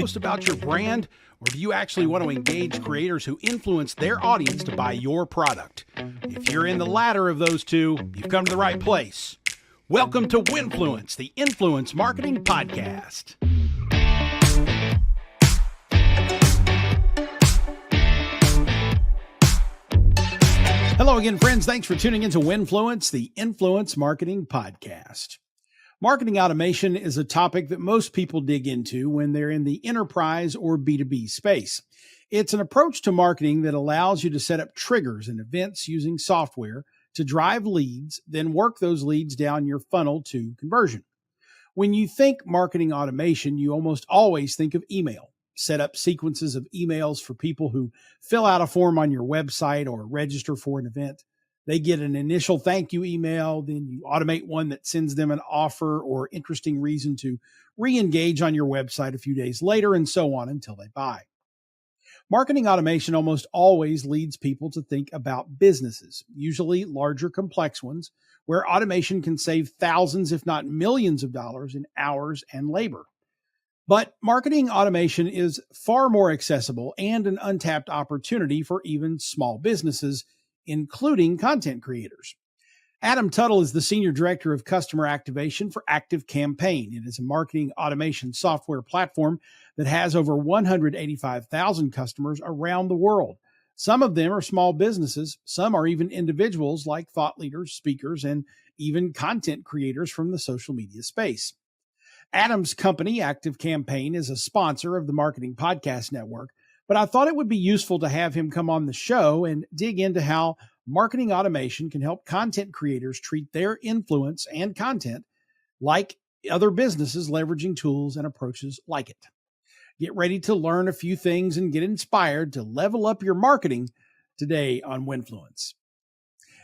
post about your brand, or do you actually want to engage creators who influence their audience to buy your product? If you're in the latter of those two, you've come to the right place. Welcome to Winfluence, the Influence Marketing Podcast. Hello again, friends. Thanks for tuning into Winfluence, the Influence Marketing Podcast. Marketing automation is a topic that most people dig into when they're in the enterprise or B2B space. It's an approach to marketing that allows you to set up triggers and events using software to drive leads, then work those leads down your funnel to conversion. When you think marketing automation, you almost always think of email. Set up sequences of emails for people who fill out a form on your website or register for an event. They get an initial thank you email, then you automate one that sends them an offer or interesting reason to re-engage on your website a few days later, and so on until they buy. Marketing automation almost always leads people to think about businesses, usually larger, complex ones, where automation can save thousands, if not millions of dollars in hours and labor. But marketing automation is far more accessible and an untapped opportunity for even small businesses, including content creators. Adam Tuttle is the Senior Director of Customer Activation for ActiveCampaign. It is a marketing automation software platform that has over 185,000 customers around the world. Some of them are small businesses. Some are even individuals like thought leaders, speakers, and even content creators from the social media space. Adam's company, ActiveCampaign, is a sponsor of the Marketing Podcast Network, but I thought it would be useful to have him come on the show and dig into how marketing automation can help content creators treat their influence and content like other businesses leveraging tools and approaches like it. Get ready to learn a few things and get inspired to level up your marketing today on Winfluence.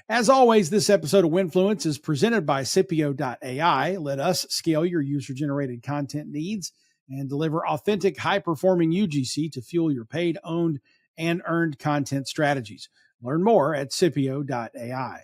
As always, this episode of Winfluence is presented by CIPIO.ai. Let us scale your user-generated content needs and deliver authentic, high-performing UGC to fuel your paid, owned, and earned content strategies. Learn more at CIPIO.ai.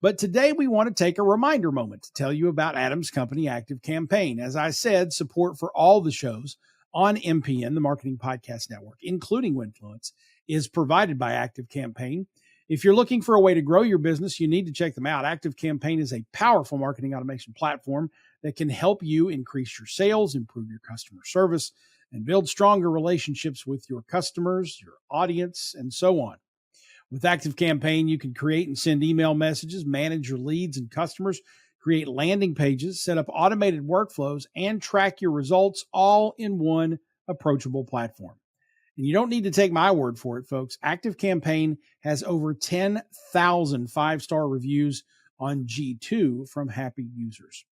But today we want to take a reminder moment to tell you about Adam's company, ActiveCampaign. As I said, support for all the shows on MPN, the Marketing Podcast Network, including Winfluence, is provided by ActiveCampaign. If you're looking for a way to grow your business, you need to check them out. ActiveCampaign is a powerful marketing automation platform that can help you increase your sales, improve your customer service, and build stronger relationships with your customers, your audience, and so on. With ActiveCampaign, you can create and send email messages, manage your leads and customers, create landing pages, set up automated workflows, and track your results all in one approachable platform. And you don't need to take my word for it, folks. ActiveCampaign has over 10,000 five-star reviews on G2 from happy users.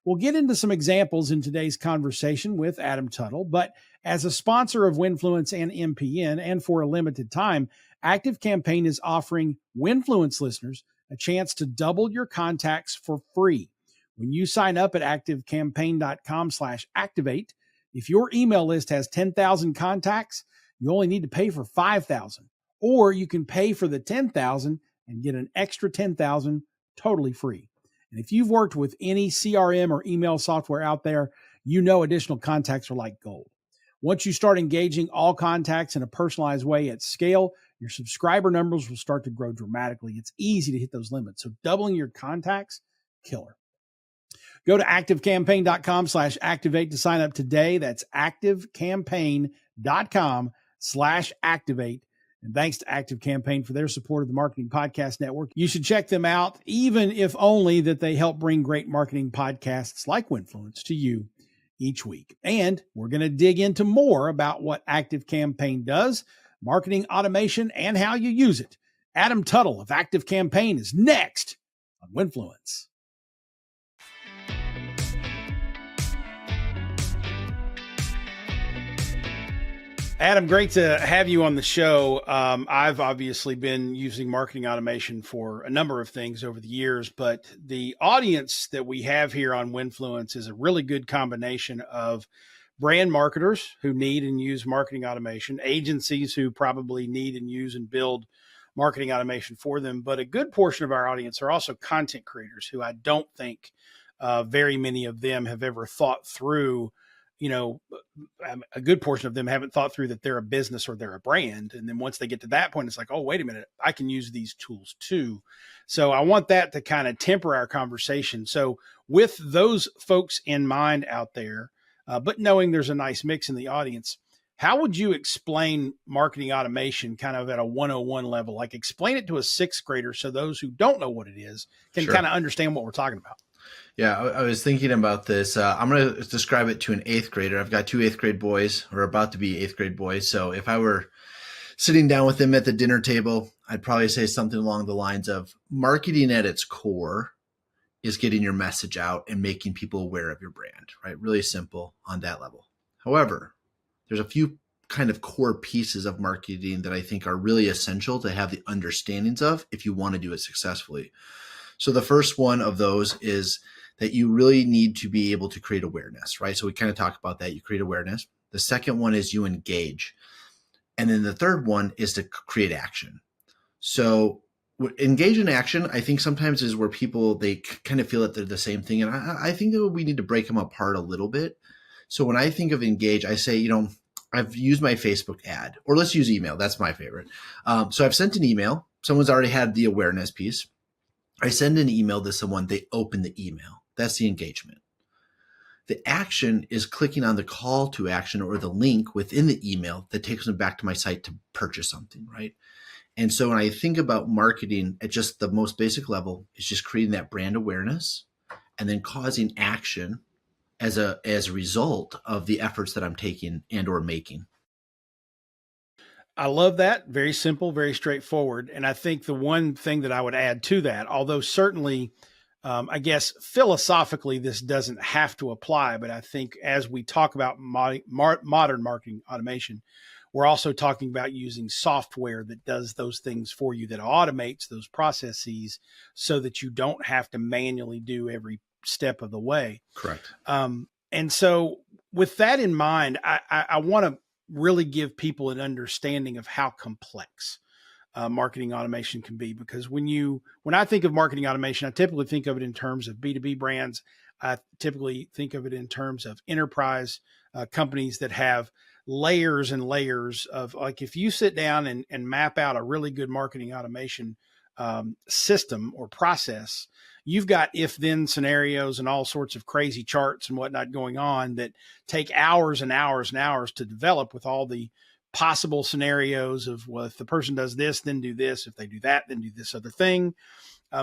We'll get into some examples in today's conversation with Adam Tuttle, but as a sponsor of Winfluence and MPN, and for a limited time, ActiveCampaign is offering Winfluence listeners a chance to double your contacts for free. When you sign up at activecampaign.com/activate, if your email list has 10,000 contacts, you only need to pay for 5,000, or you can pay for the 10,000 and get an extra 10,000 totally free. And if you've worked with any CRM or email software out there, you know additional contacts are like gold. Once you start engaging all contacts in a personalized way at scale, your subscriber numbers will start to grow dramatically. It's easy to hit those limits. So doubling your contacts, killer. Go to activecampaign.com/activate to sign up today. That's activecampaign.com/activate. And thanks to ActiveCampaign for their support of the Marketing Podcast Network. You should check them out, even if only that they help bring great marketing podcasts like Winfluence to you each week. And we're going to dig into more about what ActiveCampaign does, marketing automation, and how you use it. Adam Tuttle of ActiveCampaign is next on Winfluence. Adam, great to have you on the show. I've obviously been using marketing automation for a number of things over the years, but the audience that we have here on Winfluence is a really good combination of brand marketers who need and use marketing automation, agencies who probably need and use and build marketing automation for them. But a good portion of our audience are also content creators who I don't think very many of them have ever thought through a good portion of them haven't thought through that they're a business or they're a brand. And then once they get to that point, it's like, oh, wait a minute, I can use these tools too. So I want that to kind of temper our conversation. So with those folks in mind out there, but knowing there's a nice mix in the audience, how would you explain marketing automation kind of at a 101 level? Like explain it to a sixth grader so those who don't know what it is can kind of understand what we're talking about. Yeah, I was thinking about this. I'm going to describe it to an eighth grader. I've got 2 eighth grade boys, or about to be eighth grade boys. So if I were sitting down with them at the dinner table, I'd probably say something along the lines of marketing at its core is getting your message out and making people aware of your brand, right? Really simple on that level. However, there's a few kind of core pieces of marketing that I think are really essential to have the understandings of if you want to do it successfully. So the first one of those is that you really need to be able to create awareness, right? So we kind of talk about that. You create awareness. The second one is you engage. And then the third one is to create action. So engage in action, I think sometimes is where people, they kind of feel that they're the same thing. And I think that we need to break them apart a little bit. So when I think of engage, I say, I've used my Facebook ad, or let's use email. That's my favorite. So I've sent an email. Someone's already had the awareness piece. I send an email to someone, they open the email. That's the engagement. The action is clicking on the call to action or the link within the email that takes them back to my site to purchase something, right? And so when I think about marketing at just the most basic level, it's just creating that brand awareness and then causing action as a result of the efforts that I'm taking and or making. I love that. Very simple, very straightforward. And I think the one thing that I would add to that, although certainly, I guess philosophically, this doesn't have to apply, but I think as we talk about modern marketing automation, we're also talking about using software that does those things for you, that automates those processes so that you don't have to manually do every step of the way. Correct. And so with that in mind, I want to really give people an understanding of how complex marketing automation can be. Because when I think of marketing automation, I typically think of it in terms of B2B brands. I typically think of it in terms of enterprise companies that have layers and layers of, like, if you sit down and map out a really good marketing automation system or process, you've got if-then scenarios and all sorts of crazy charts and whatnot going on that take hours and hours and hours to develop, with all the possible scenarios of, well, if the person does this, then do this. If they do that, then do this other thing.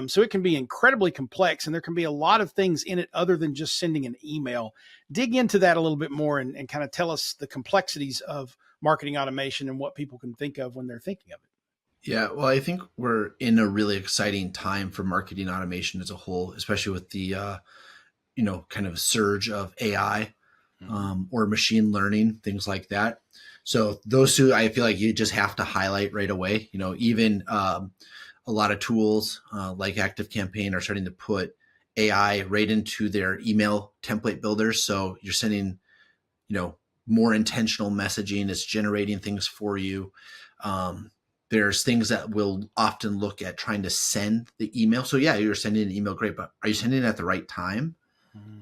So it can be incredibly complex, and there can be a lot of things in it other than just sending an email. Dig into that a little bit more and kind of tell us the complexities of marketing automation and what people can think of when they're thinking of it. Yeah, well, I think we're in a really exciting time for marketing automation as a whole, especially with the, kind of surge of AI or machine learning, things like that. So those two, I feel like you just have to highlight right away. Even a lot of tools like ActiveCampaign are starting to put AI right into their email template builders. So you're sending, more intentional messaging. It's generating things for you. There's things that will often look at trying to send the email. So yeah, you're sending an email, great, but are you sending it at the right time?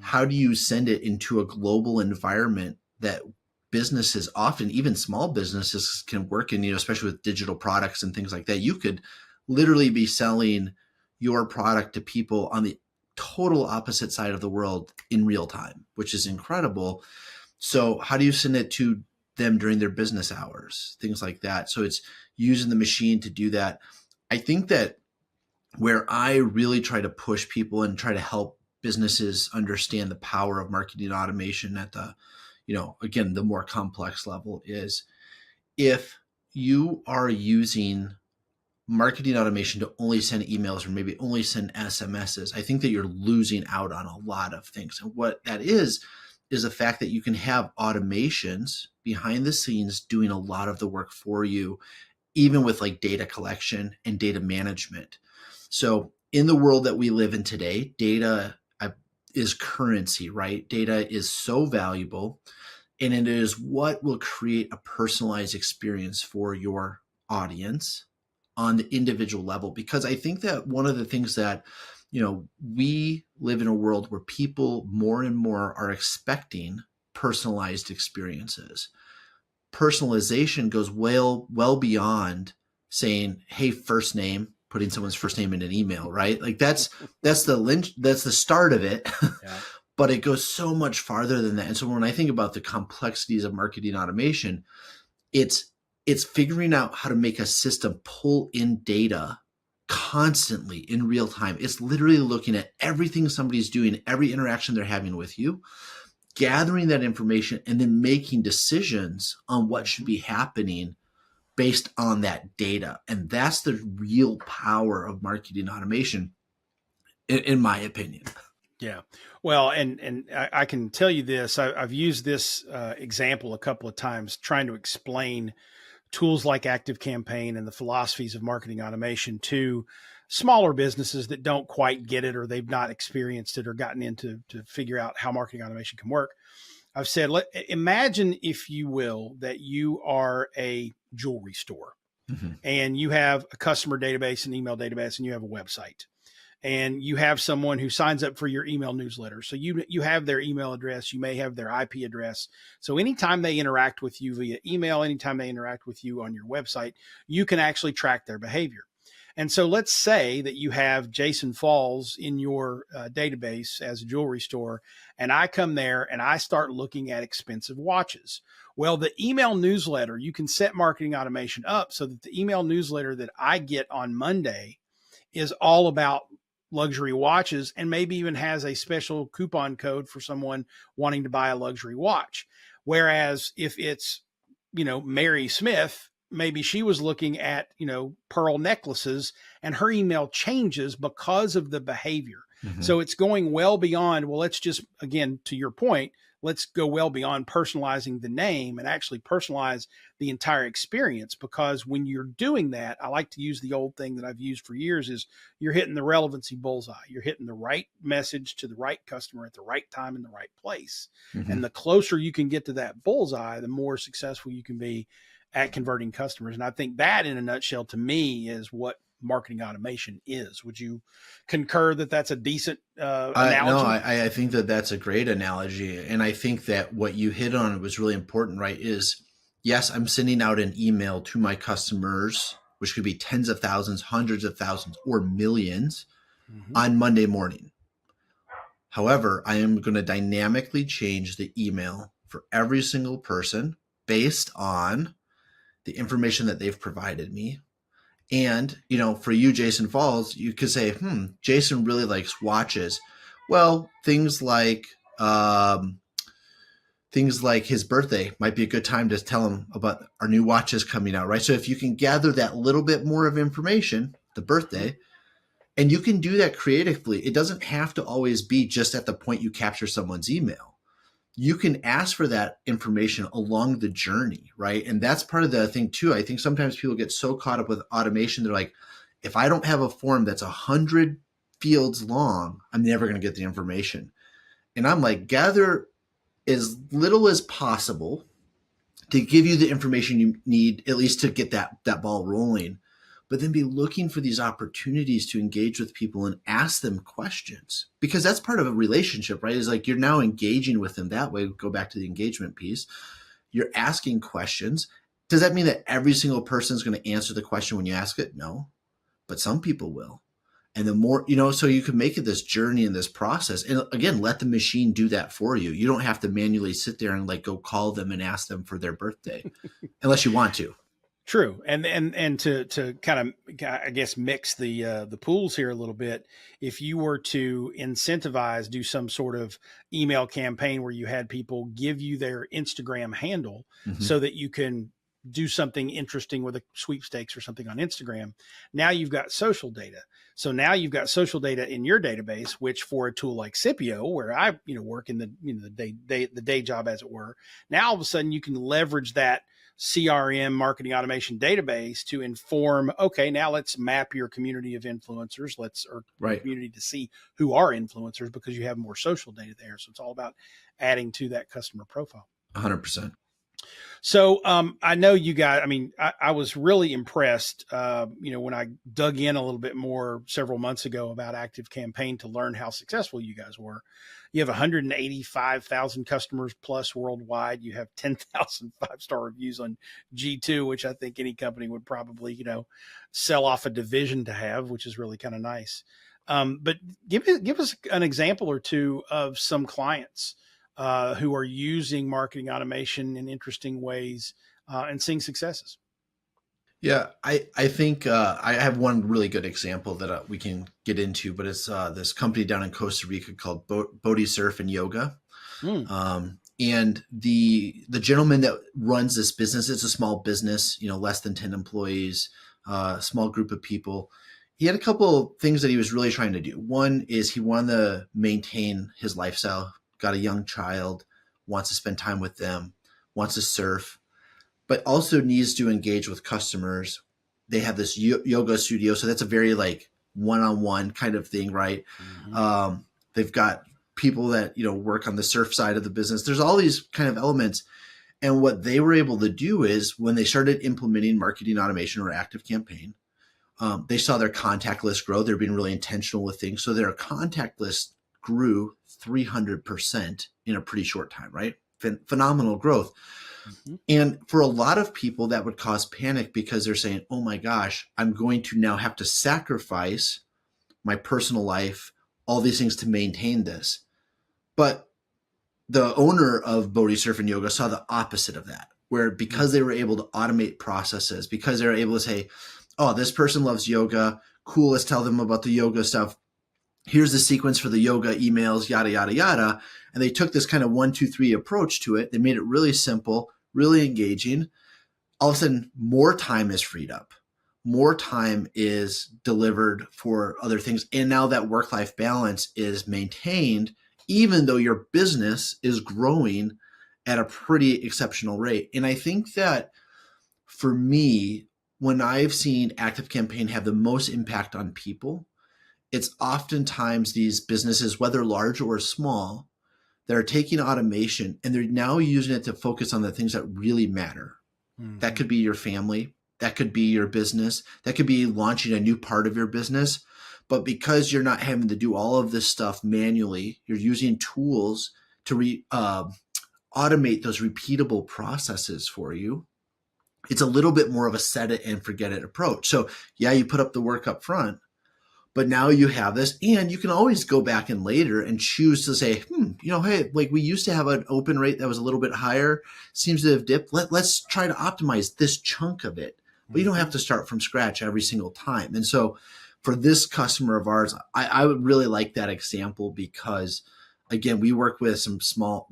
How do you send it into a global environment that businesses, often even small businesses, can work in, especially with digital products and things like that? You could literally be selling your product to people on the total opposite side of the world in real time, which is incredible. So how do you send it to them during their business hours, things like that? So it's using the machine to do that. I think that where I really try to push people and try to help businesses understand the power of marketing automation at the, again, the more complex level is, if you are using marketing automation to only send emails or maybe only send SMSs, I think that you're losing out on a lot of things. And what that is the fact that you can have automations behind the scenes doing a lot of the work for you, even with like data collection and data management. So in the world that we live in today, data is currency, right? Data is so valuable, and it is what will create a personalized experience for your audience on the individual level. Because I think that one of the things that, we live in a world where people more and more are expecting personalized experiences. Personalization goes well beyond saying, hey, first name, putting someone's first name in an email, right? Like that's the start of it. Yeah. But it goes so much farther than that. And so when I think about the complexities of marketing automation, it's figuring out how to make a system pull in data constantly in real time. It's literally looking at everything somebody's doing, every interaction they're having with you, gathering that information, and then making decisions on what should be happening based on that data. And that's the real power of marketing automation, in my opinion. Yeah. Well, and I can tell you this, I've used this example a couple of times trying to explain tools like ActiveCampaign and the philosophies of marketing automation to smaller businesses that don't quite get it, or they've not experienced it or gotten into to figure out how marketing automation can work. I've said, imagine, if you will, that you are a jewelry store and you have a customer database, an email database, and you have a website. And you have someone who signs up for your email newsletter. So you have their email address, you may have their IP address. So anytime they interact with you via email, anytime they interact with you on your website, you can actually track their behavior. And so let's say that you have Jason Falls in your database as a jewelry store, and I come there and I start looking at expensive watches. Well, the email newsletter, you can set marketing automation up so that the email newsletter that I get on Monday is all about luxury watches, and maybe even has a special coupon code for someone wanting to buy a luxury watch. Whereas if it's, Mary Smith, maybe she was looking at, pearl necklaces, and her email changes because of the behavior. Mm-hmm. So it's going well beyond, well, let's just, again, to your point, let's go well beyond personalizing the name and actually personalize the entire experience. Because when you're doing that, I like to use the old thing that I've used for years, is you're hitting the relevancy bullseye. You're hitting the right message to the right customer at the right time in the right place. Mm-hmm. And the closer you can get to that bullseye, the more successful you can be at converting customers. And I think that, in a nutshell, to me, is what marketing automation is. Would you concur that that's a decent analogy? No, I think that that's a great analogy. And I think that what you hit on was really important, right? Is, yes, I'm sending out an email to my customers, which could be tens of thousands, hundreds of thousands, or millions on Monday morning. However, I am going to dynamically change the email for every single person based on the information that they've provided me. And, for you, Jason Falls, you could say, Jason really likes watches. Well, things like his birthday might be a good time to tell him about our new watches coming out, right? So if you can gather that little bit more of information, the birthday, and you can do that creatively, it doesn't have to always be just at the point you capture someone's email. You can ask for that information along the journey, right? And that's part of the thing too. I think sometimes people get so caught up with automation. They're like, if I don't have a form that's 100 fields long, I'm never going to get the information. And I'm like, gather as little as possible to give you the information you need, at least to get that ball rolling. But then be looking for these opportunities to engage with people and ask them questions, because that's part of a relationship, right? Is like, you're now engaging with them that way. Go back to the engagement piece. You're asking questions. Does that mean that every single person is going to answer the question when you ask it? No, but some people will. And the more, so you can make it this journey and this process. And again, let the machine do that for you. You don't have to manually sit there and go call them and ask them for their birthday unless you want to. True. And to kind of, I guess, mix the pools here a little bit, if you were to incentivize, do some sort of email campaign where you had people give you their Instagram handle so that you can do something interesting with a sweepstakes or something on Instagram. Now you've got social data. So now you've got social data in your database, which for a tool like CIPIO, where I, work in the day job, as it were, now all of a sudden you can leverage that CRM marketing automation database to inform, okay, now let's map your community of influencers, community to see who are influencers, because you have more social data there. So it's all about adding to that customer profile. 100%. So I know you guys, I mean, I was really impressed, when I dug in a little bit more several months ago about Active Campaign to learn how successful you guys were. You have 185,000 customers plus worldwide. You have 10,000 five-star reviews on G2, which I think any company would probably, sell off a division to have, which is really kind of nice. But give us an example or two of some clients who are using marketing automation in interesting ways and seeing successes. Yeah, I think I have one really good example that we can get into, but it's this company down in Costa Rica called Bodhi Surf and Yoga. Mm. And the gentleman that runs this business, it's a small business, less than 10 employees, small group of people. He had a couple of things that he was really trying to do. One is he wanted to maintain his lifestyle, got a young child, wants to spend time with them, wants to surf, but also needs to engage with customers. They have this yoga studio, so that's a very like one-on-one kind of thing, right? Mm-hmm. They've got people that work on the surf side of the business. There's all these kind of elements, and what they were able to do is when they started implementing marketing automation or Active Campaign, they saw their contact list grow. They're being really intentional with things, so their contact list grew 300% in a pretty short time, right? Phenomenal growth. Mm-hmm. And for a lot of people, that would cause panic because they're saying, oh my gosh, I'm going to now have to sacrifice my personal life, all these things to maintain this. But the owner of Bodhi Surf and Yoga saw the opposite of that, where because they were able to automate processes, because they were able to say, oh, this person loves yoga. Cool, let's tell them about the yoga stuff. Here's the sequence for the yoga emails, yada, yada, yada. And they took this kind of 1, 2, 3 approach to it. They made it really simple, really engaging. All of a sudden, more time is freed up. More time is delivered for other things. And now that work-life balance is maintained, even though your business is growing at a pretty exceptional rate. And I think that for me, when I've seen Active Campaign have the most impact on people, it's oftentimes these businesses, whether large or small, that are taking automation and they're now using it to focus on the things that really matter. That Mm-hmm. could be your family. That could be your business. That could be launching a new part of your business. But because you're not having to do all of this stuff manually, you're using tools to automate those repeatable processes for you. It's a little bit more of a set it and forget it approach. So yeah, you put up the work up front, but now you have this, and you can always go back in later and choose to say, hey, like we used to have an open rate that was a little bit higher, seems to have dipped. Let's try to optimize this chunk of it. But you don't have to start from scratch every single time. And so for this customer of ours, I would really like that example because, again, we work with some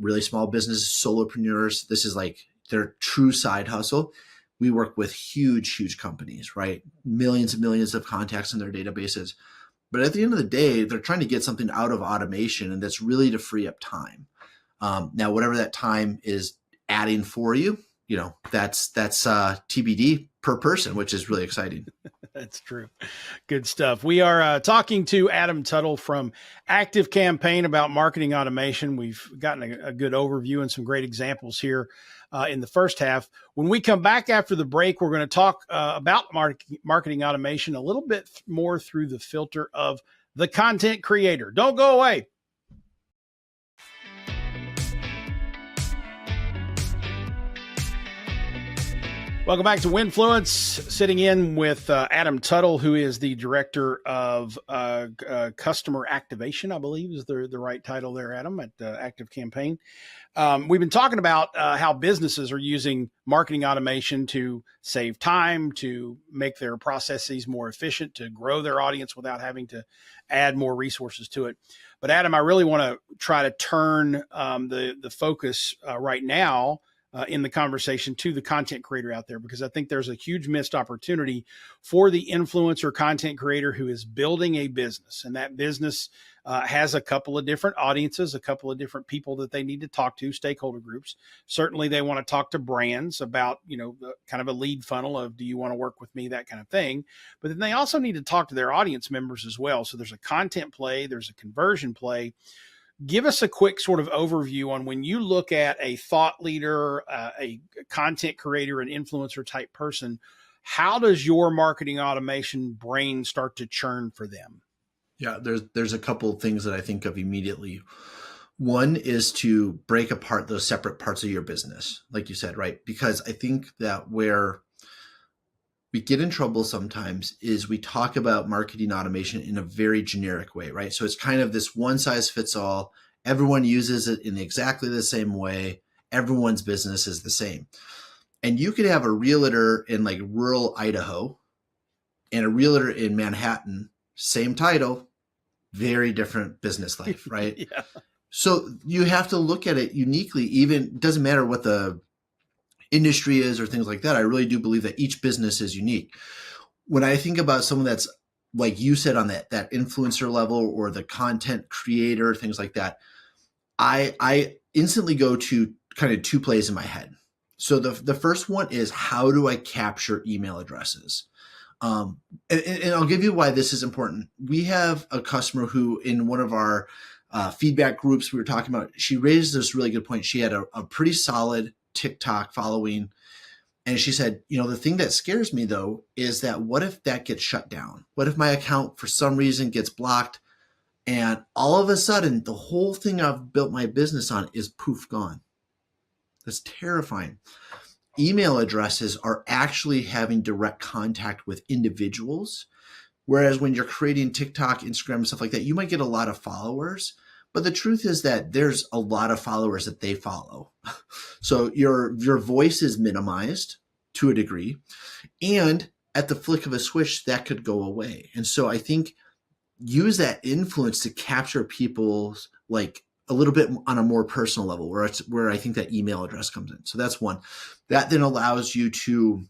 really small businesses, solopreneurs. This is like their true side hustle. We work with huge companies, right? Millions and millions of contacts in their databases. But at the end of the day, they're trying to get something out of automation, and that's really to free up time. Now, whatever that time is adding for you, that's TBD per person, which is really exciting. That's true. Good stuff. We are talking to Adam Tuttle from Active Campaign about marketing automation. We've gotten a good overview and some great examples here in the first half. When we come back after the break, we're going to talk about marketing automation a little bit more through the filter of the content creator. Don't go away. Welcome back to Winfluence. Sitting in with Adam Tuttle, who is the director of customer activation, I believe is the right title there, Adam, at Active Campaign. We've been talking about how businesses are using marketing automation to save time, to make their processes more efficient, to grow their audience without having to add more resources to it. But Adam, I really want to try to turn the focus right now in the conversation to the content creator out there, because I think there's a huge missed opportunity for the influencer content creator who is building a business, and that business has a couple of different audiences, a couple of different people that they need to talk to, stakeholder groups. Certainly they want to talk to brands about, kind of a lead funnel of, do you want to work with me, that kind of thing. But then they also need to talk to their audience members as well. So there's a content play, there's a conversion play. Give us a quick sort of overview on when you look at a thought leader, a content creator, an influencer type person, how does your marketing automation brain start to churn for them? Yeah, there's a couple of things that I think of immediately. One is to break apart those separate parts of your business, like you said, right? Because I think that where we get in trouble sometimes is we talk about marketing automation in a very generic way, right? So it's kind of this one size fits all. Everyone uses it in exactly the same way. Everyone's business is the same. And you could have a realtor in like rural Idaho and a realtor in Manhattan, same title, very different business life, right? Yeah. So you have to look at it uniquely. Even it doesn't matter what the industry is or things like that. I really do believe that each business is unique. When I think about someone that's like you said on that influencer level or the content creator, things like that, I instantly go to kind of two plays in my head. So the first one is, how do I capture email addresses? And I'll give you why this is important. We have a customer who, in one of our feedback groups we were talking about, she raised this really good point. She had a pretty solid TikTok following. And she said, the thing that scares me though, is that what if that gets shut down? What if my account for some reason gets blocked and all of a sudden the whole thing I've built my business on is poof gone? That's terrifying. Email addresses are actually having direct contact with individuals. Whereas when you're creating TikTok, Instagram, and stuff like that, you might get a lot of followers. But the truth is that there's a lot of followers that they follow. So your voice is minimized to a degree. And at the flick of a switch, that could go away. And so I think use that influence to capture people's like a little bit on a more personal level where I think that email address comes in. So that's one. That then allows you to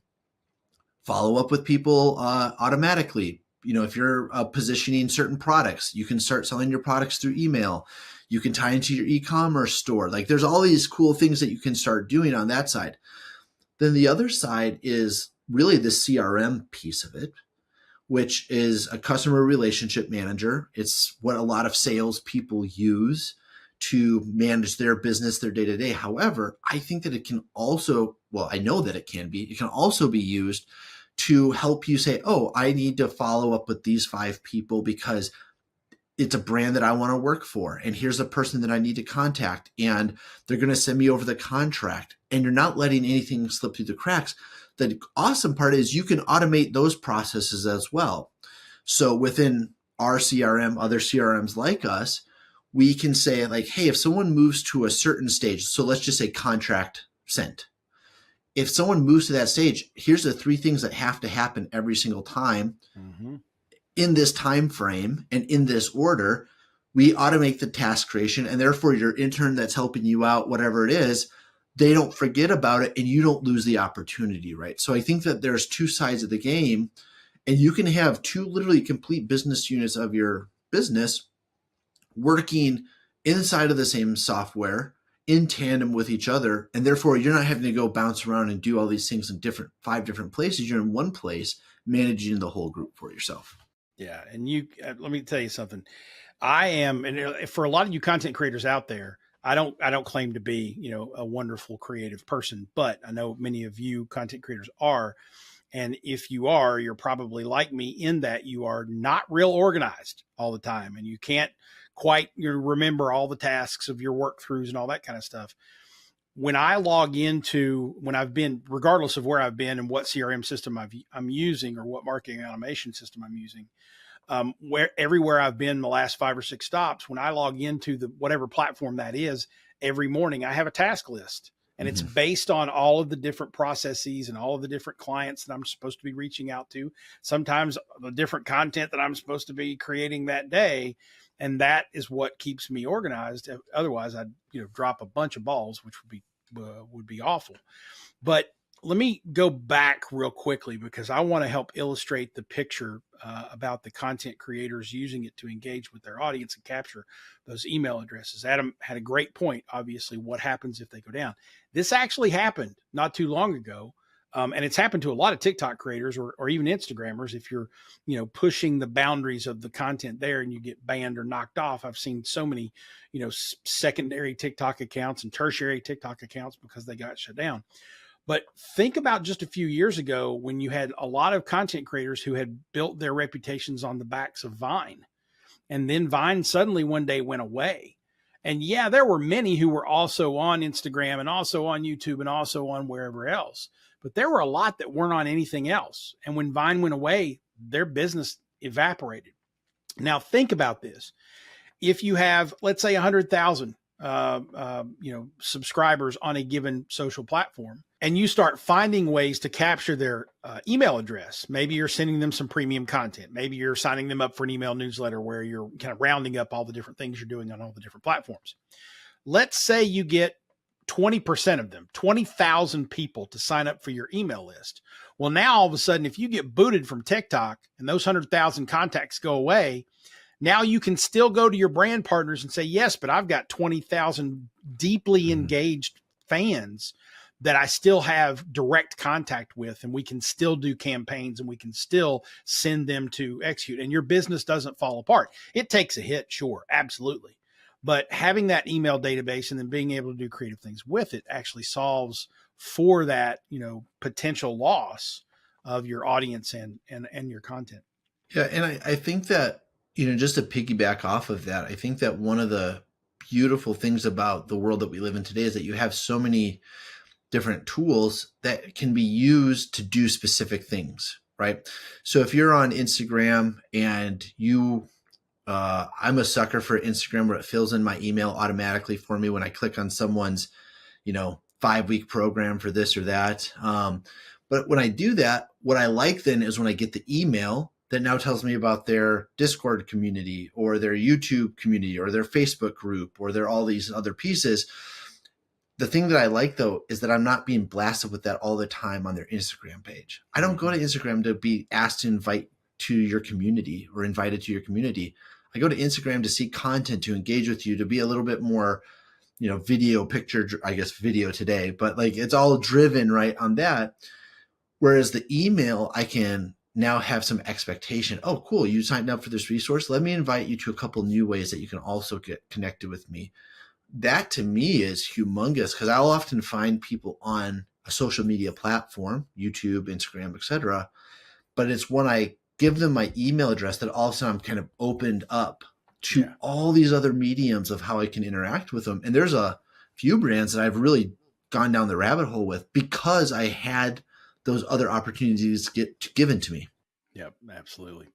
follow up with people automatically. If you're positioning certain products, you can start selling your products through email. You can tie into your e-commerce store. Like there's all these cool things that you can start doing on that side. Then the other side is really the CRM piece of it, which is a customer relationship manager. It's what a lot of sales people use to manage their business, their day-to-day. However, I think that it can also, well, I know that it can also be used to help you say, oh, I need to follow up with these 5 people because it's a brand that I want to work for. And here's a person that I need to contact. And they're going to send me over the contract. And you're not letting anything slip through the cracks. The awesome part is you can automate those processes as well. So within our CRM, other CRMs like us, we can say like, hey, if someone moves to a certain stage, so let's just say contract sent. If someone moves to that stage, here's the 3 things that have to happen every single time in this time frame and in this order. We automate the task creation, and therefore your intern that's helping you out, whatever it is, they don't forget about it and you don't lose the opportunity, right? So I think that there's 2 sides of the game, and you can have 2 literally complete business units of your business working inside of the same software in tandem with each other. And therefore you're not having to go bounce around and do all these things in 5 different places. You're in one place managing the whole group for yourself. Yeah. And let me tell you something. I am, and for a lot of you content creators out there, I don't claim to be, a wonderful creative person, but I know many of you content creators are. And if you are, you're probably like me in that you are not real organized all the time. And you can't quite remember all the tasks of your work throughs and all that kind of stuff. When I log into, when I've been, regardless of where I've been and what CRM system I'm using or what marketing automation system I'm using, everywhere I've been the last 5 or 6 stops, when I log into the whatever platform that is, every morning I have a task list. And it's based on all of the different processes and all of the different clients that I'm supposed to be reaching out to. Sometimes the different content that I'm supposed to be creating that day. And that is what keeps me organized. Otherwise I'd, drop a bunch of balls, which would be awful. But let me go back real quickly because I want to help illustrate the picture about the content creators using it to engage with their audience and capture those email addresses. Adam had a great point. Obviously, what happens if they go down? This actually happened not too long ago. And it's happened to a lot of TikTok creators or even Instagrammers. If you're, pushing the boundaries of the content there and you get banned or knocked off, I've seen so many, secondary TikTok accounts and tertiary TikTok accounts because they got shut down. But think about just a few years ago when you had a lot of content creators who had built their reputations on the backs of Vine. And then Vine suddenly one day went away. And yeah, there were many who were also on Instagram and also on YouTube and also on wherever else. But there were a lot that weren't on anything else. And when Vine went away, their business evaporated. Now think about this. If you have, let's say 100,000, subscribers on a given social platform, and you start finding ways to capture their email address. Maybe you're sending them some premium content. Maybe you're signing them up for an email newsletter where you're kind of rounding up all the different things you're doing on all the different platforms. Let's say you get 20% of them, 20,000 people to sign up for your email list. Well, now all of a sudden, if you get booted from TikTok and those 100,000 contacts go away, now you can still go to your brand partners and say, yes, but I've got 20,000 deeply engaged fans that I still have direct contact with, and we can still do campaigns and we can still send them to execute, and your business doesn't fall apart. It takes a hit, sure, absolutely. But having that email database and then being able to do creative things with it actually solves for that, potential loss of your audience and your content. Yeah. And I think that, just to piggyback off of that, I think that one of the beautiful things about the world that we live in today is that you have so many different tools that can be used to do specific things, right? So if you're on Instagram and I'm a sucker for Instagram where it fills in my email automatically for me when I click on someone's, 5-week program for this or that. But when I do that, what I like then is when I get the email that now tells me about their Discord community or their YouTube community or their Facebook group or their all these other pieces. The thing that I like, though, is that I'm not being blasted with that all the time on their Instagram page. I don't go to Instagram to be asked to invite to your community or invited to your community. I go to Instagram to see content, to engage with you, to be a little bit more, video, picture, I guess video today, but like it's all driven right on that. Whereas the email, I can now have some expectation. Oh, cool. You signed up for this resource. Let me invite you to a couple new ways that you can also get connected with me. That to me is humongous because I'll often find people on a social media platform, YouTube, Instagram, etc. But it's when I give them my email address that all of a sudden I'm kind of opened up to all these other mediums of how I can interact with them. And there's a few brands that I've really gone down the rabbit hole with because I had those other opportunities get given to me. Yep, absolutely.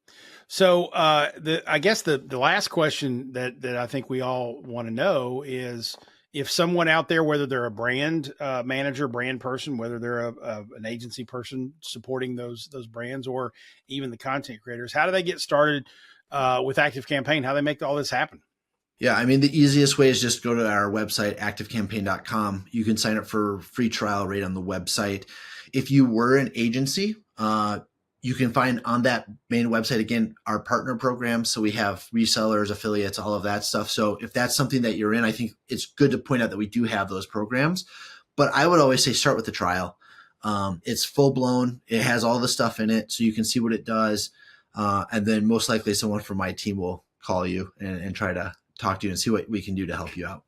So I guess the last question that I think we all want to know is if someone out there, whether they're a brand manager, brand person, whether they're an agency person supporting those brands, or even the content creators, how do they get started with ActiveCampaign? How do they make all this happen? Yeah, I mean, the easiest way is just go to our website, activecampaign.com. You can sign up for free trial right on the website. If you were an agency, you can find on that main website, again, our partner program. So we have resellers, affiliates, all of that stuff. So if that's something that you're in, I think it's good to point out that we do have those programs. But I would always say start with the trial. It's full blown. It has all the stuff in it so you can see what it does. And then most likely someone from my team will call you and try to talk to you and see what we can do to help you out.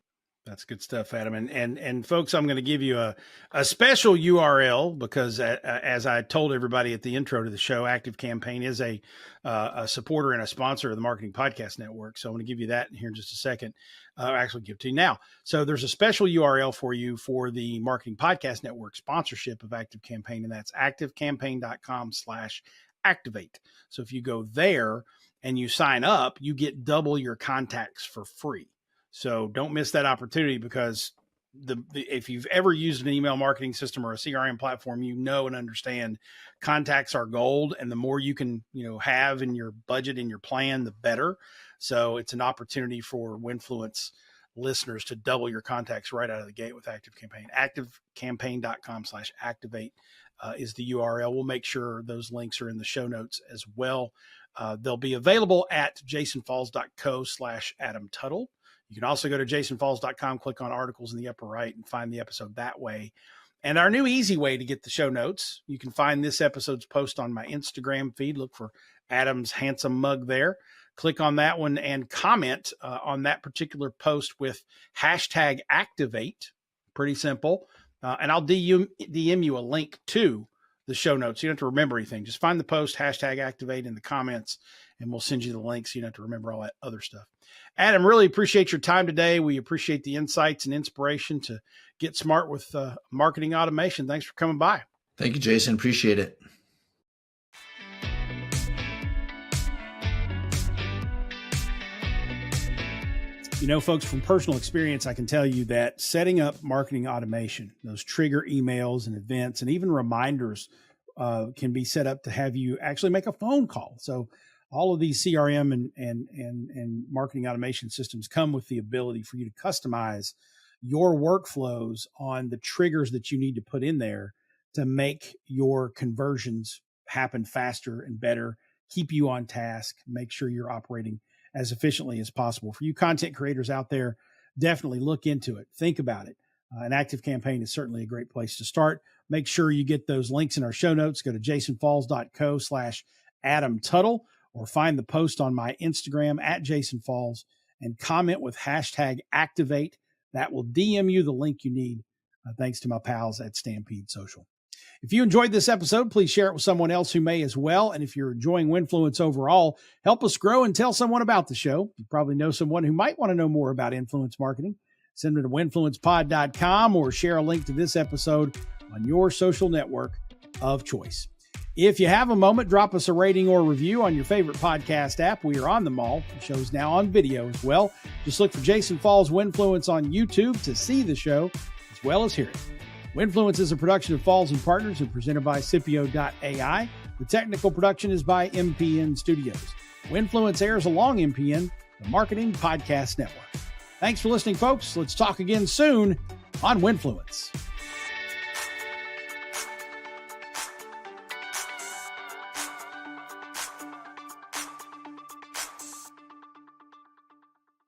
That's good stuff, Adam. And folks, I'm going to give you a special URL because as I told everybody at the intro to the show, ActiveCampaign is a supporter and a sponsor of the Marketing Podcast Network. So I'm going to give you that here in just a second. Actually give it to you now. So there's a special URL for you for the Marketing Podcast Network sponsorship of ActiveCampaign, and that's activecampaign.com/activate. So if you go there and you sign up, you get double your contacts for free. So don't miss that opportunity because if you've ever used an email marketing system or a CRM platform, you know and understand contacts are gold, and the more you can, have in your budget, in your plan, the better. So it's an opportunity for Winfluence listeners to double your contacts right out of the gate with ActiveCampaign. ActiveCampaign.com/activate is the URL. We'll make sure those links are in the show notes as well. They'll be available at jasonfalls.co/Adam Tuttle. You can also go to jasonfalls.com, click on articles in the upper right and find the episode that way. And our new easy way to get the show notes, you can find this episode's post on my Instagram feed. Look for Adam's handsome mug there. Click on that one and comment on that particular post with hashtag activate. Pretty simple. And I'll DM you a link to the show notes. You don't have to remember anything. Just find the post, hashtag activate in the comments, and we'll send you the links. You don't have to remember all that other stuff. Adam, really appreciate your time today. We appreciate the insights and inspiration to get smart with marketing automation. Thanks for coming by. Thank you, Jason. Appreciate it. You know, folks, from personal experience, I can tell you that setting up marketing automation, those trigger emails and events and even reminders can be set up to have you actually make a phone call. So all of these CRM and marketing automation systems come with the ability for you to customize your workflows on the triggers that you need to put in there to make your conversions happen faster and better, keep you on task, make sure you're operating as efficiently as possible. For you content creators out there, definitely look into it. Think about it. An ActiveCampaign is certainly a great place to start. Make sure you get those links in our show notes. Go to jasonfalls.co/Adam Tuttle or find the post on my Instagram @JasonFalls and comment with hashtag activate. That will DM you the link you need. Thanks to my pals at Stampede Social. If you enjoyed this episode, please share it with someone else who may as well. And if you're enjoying Winfluence overall, help us grow and tell someone about the show. You probably know someone who might want to know more about influence marketing. Send them to winfluencepod.com or share a link to this episode on your social network of choice. If you have a moment, drop us a rating or review on your favorite podcast app. We are on them all. The show's now on video as well. Just look for Jason Falls Winfluence on YouTube to see the show as well as hear it. Winfluence is a production of Falls and Partners and presented by CIPIO.ai. The technical production is by MPN Studios. Winfluence airs along MPN, the Marketing Podcast Network. Thanks for listening, folks. Let's talk again soon on Winfluence.